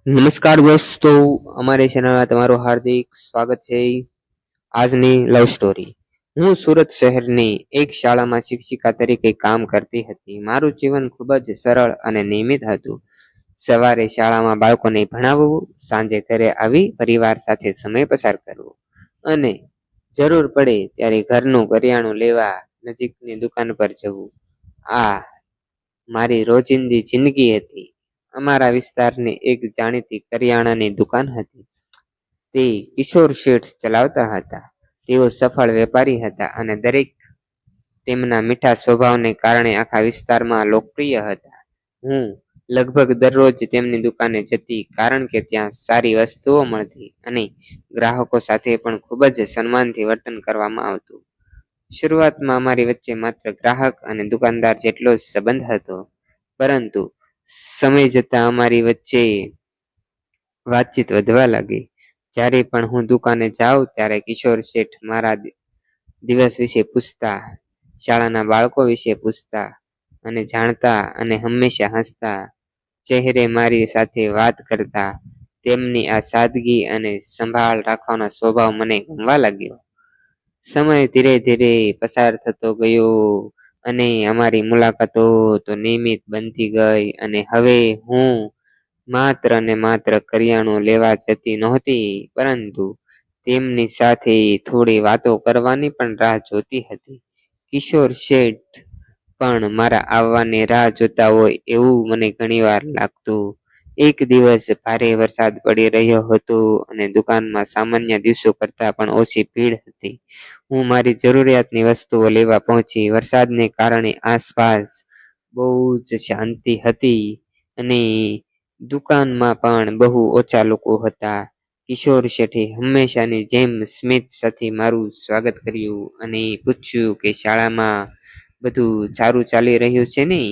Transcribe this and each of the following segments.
નમસ્કાર દોસ્તો, અમારી ચેનલમાં તમારું હાર્દિક સ્વાગત છે. આજની લવ સ્ટોરી. હું સુરત શહેરની એક શાળામાં શિક્ષિકા તરીકે કામ કરતી હતી. મારું જીવન ખૂબ જ સરળ અને નિયમિત હતું. સવારે શાળામાં બાળકોને ભણાવવું, સાંજે ઘરે આવી પરિવાર સાથે સમય પસાર કરવો અને જરૂર પડે ત્યારે ઘરનું કરિયાણું લેવા નજીકની દુકાન પર જવું. આ મારી રોજિંદી જિંદગી હતી. અમારા વિસ્તારની એક જાણીતી કરિયાણાની દુકાન હતી. તે કિશોર શેઠ ચલાવતા હતા. તેઓ સફળ વેપારી હતા અને તેમના મીઠા સ્વભાવને કારણે આખા વિસ્તારમાં લોકપ્રિય હતા. હું લગભગ દરરોજ તેમની દુકાને જતી, કારણ કે ત્યાં સારી વસ્તુઓ મળતી અને ગ્રાહકો સાથે પણ ખૂબ જ સન્માનથી વર્તન કરવામાં આવતું. શરૂઆતમાં અમારી વચ્ચે માત્ર ગ્રાહક અને દુકાનદાર જેટલો જ સંબંધ હતો, પરંતુ સમય જતાં અમારી વચ્ચે વાતચીત વધવા લાગી. જ્યારે પણ હું દુકાને જાઉં ત્યારે કિશોર શેઠ મારા દિવસ વિશે પૂછતા, શાળાના બાળકો વિશે પૂછતા અને જાણતા અને હંમેશા હસતા ચહેરે મારી સાથે વાત કરતા. તેમની આ સાદગી અને સંભાળ રાખવાનો સ્વભાવ મને ગમવા લાગ્યો. સમય ધીરે ધીરે પસાર થતો ગયો અને અમારી મુલાકાતો તો નિયમિત બનતી ગઈ અને હવે હું માત્ર ને માત્ર કરિયાણું લેવા જતી નહોતી, પરંતુ તેમની સાથે થોડી વાતો કરવાની પણ રાહ જોતી હતી. કિશોર શેઠ પણ મારા આવવાની રાહ જોતા હોય એવું મને ઘણીવાર લાગતું. એક દિવસ ભારે વરસાદ પડી રહ્યો હતો અને દુકાનમાં સામાન્ય દિવસો કરતાં પણ ઓછી ભીડ હતી. હું મારી જરૂરિયાતની વસ્તુઓ લેવા પહોંચી. વરસાદને કારણે આસપાસ બહુ જ શાંતિ હતી અને દુકાનમાં પણ બહુ ઓછા લોકો હતા. કિશોર શેઠે હંમેશાની જેમ સ્મિત સાથે મારું સ્વાગત કર્યું અને પૂછ્યું કે શાળામાં બધું સારું ચાલી રહ્યું છે ને?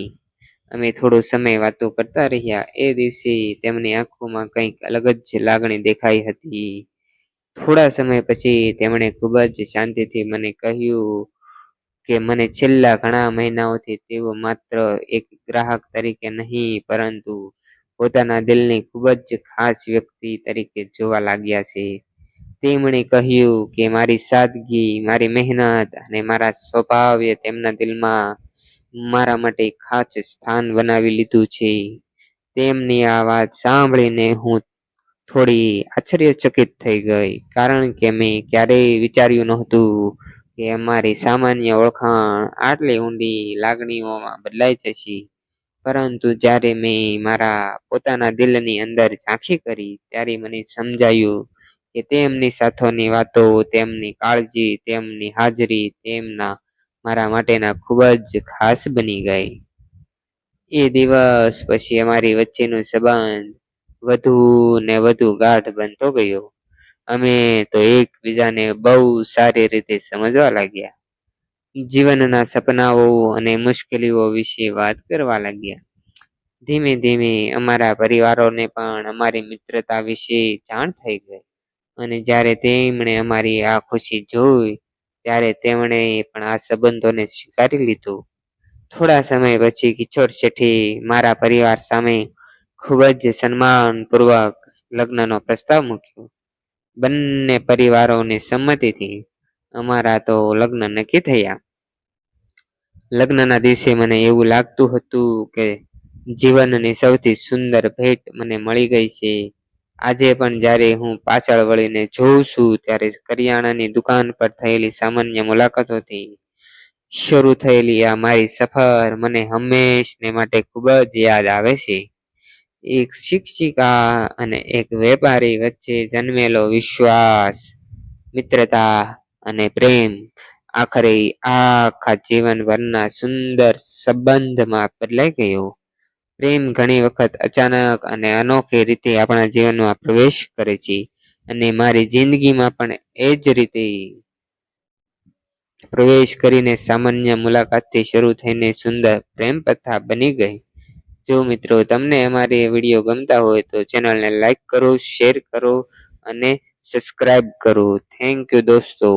અમે થોડો સમય વાતો કરતા રહ્યા. એ દિવસે તેમની આંખોમાં કંઈક અલગ જ લાગણી દેખાઈ હતી. થોડા સમય પછી તેમણે ખૂબ જ શાંતિથી મને કહ્યું કે મને છેલ્લા ઘણા મહિનાઓથી તેઓ માત્ર એક ગ્રાહક તરીકે નહીં, પરંતુ પોતાના દિલની ખૂબ જ ખાસ વ્યક્તિ તરીકે જોવા લાગ્યા છે. તેમણે કહ્યું કે મારી સાદગી, મારી મહેનત અને મારા સ્વભાવે તેમના દિલમાં મારા માટે ખાસ સ્થાન બનાવી લીધું છે. તેમની આ વાત સાંભળીને હું થોડી આશ્ચર્યચકિત થઈ ગઈ, કારણ કે મેં ક્યારેય વિચાર્યું નહોતું કે અમારી સામાન્ય ઓળખાણ આટલી ઊંડી લાગણીઓમાં બદલાઈ જશે. પરંતુ જ્યારે મેં મારા પોતાના દિલની અંદર ઝાંખી કરી, ત્યારે મને સમજાયું કે તેમની સાથોની વાતો, તેમની કાળજી, તેમની હાજરી તેમના મારા માટેના ખૂબ જ ખાસ બની ગઈ. એ દિવસ પછી અમારી વચ્ચેનો સંબંધ વધુ ને વધુ ગાઢ બનતો ગયો. અમે તો એકબીજાને બહુ સારી રીતે સમજવા લાગ્યા. જીવનના સપનાઓ અને મુશ્કેલીઓ વિશે વાત કરવા લાગ્યા. ધીમે ધીમે અમારા પરિવારોને પણ અમારી મિત્રતા વિશે જાણ થઈ ગઈ અને જ્યારે તેમણે અમારી આ ખુશી જોઈ, ત્યારે તેમણે પણ આ સંબંધોને સ્વીકારી લીધું. થોડા સમય પછી કિશોર શેઠે મારા પરિવાર સામે ખૂબ જ સન્માનપૂર્વક લગ્નનો પ્રસ્તાવ મૂક્યો. બંને પરિવારોની સંમતિથી અમારા તો લગ્ન નક્કી થયા. લગ્નના દિવસે મને એવું લાગતું હતું કે જીવનની સૌથી સુંદર ભેટ મને મળી ગઈ છે. આજે પણ જ્યારે હું પાછળ વળીને જોઉં છું, ત્યારે કરિયાણાની દુકાન પર થયેલી સામાન્ય મુલાકાતોથી શરૂ થયેલી આ મારી સફર મને હંમેશને માટે ખૂબ જ યાદ આવે છે. એક શિક્ષિકા અને એક વેપારી વચ્ચે જન્મેલો વિશ્વાસ, મિત્રતા અને પ્રેમ આખરે આખા જીવનભરના સુંદર સંબંધમાં બદલાઈ ગયો. પ્રેમ ઘણી વખત અચાનક અને અનોખી રીતે આપણા જીવનમાં પ્રવેશ કરે છે અને મારી જિંદગીમાં પણ એ જ રીતે પ્રવેશ કરીને સામાન્ય મુલાકાતથી શરૂ થઈને સુંદર પ્રેમ કથા બની ગઈ. જો મિત્રો તમને અમારી વિડીયો ગમતા હોય તો ચેનલને લાઈક કરો, શેર કરો અને સબસ્ક્રાઇબ કરો. થેન્ક યુ દોસ્તો.